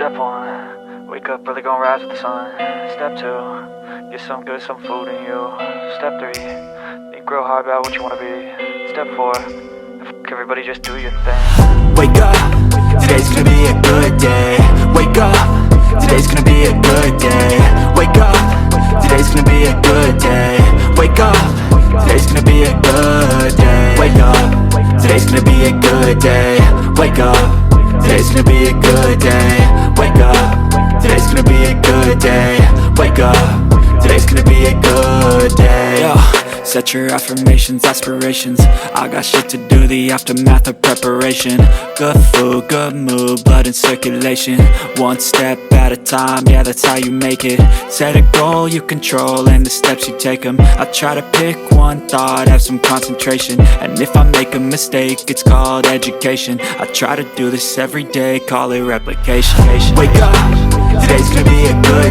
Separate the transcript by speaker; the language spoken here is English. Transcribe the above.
Speaker 1: Step 1, wake up early, gon' rise with the sun. Step 2, get some good, some food in you. Step 3, think real hard about what you wanna be. Step 4, fuck everybody, just do your thing.
Speaker 2: Wake up, today's gonna be a good day. Wake up, today's gonna be a good day. Wake up, today's gonna be a good day. Wake up, today's gonna be a good day. Wake up, today's gonna be a good day. Wake up, today's gonna be a good day. Wake up, today's gonna be a good day. Wake up, today's gonna be a good day. Yo, set your affirmations, aspirations. I got shit to do, the aftermath of preparation. Good food, good mood, blood in circulation. One step at a time, yeah, that's how you make it. Set a goal you control and the steps you take them. I try to pick one thought, have some concentration. And if I make a mistake, it's called education. I try to do this every day, call it replication. Wake up, today's gonna be a good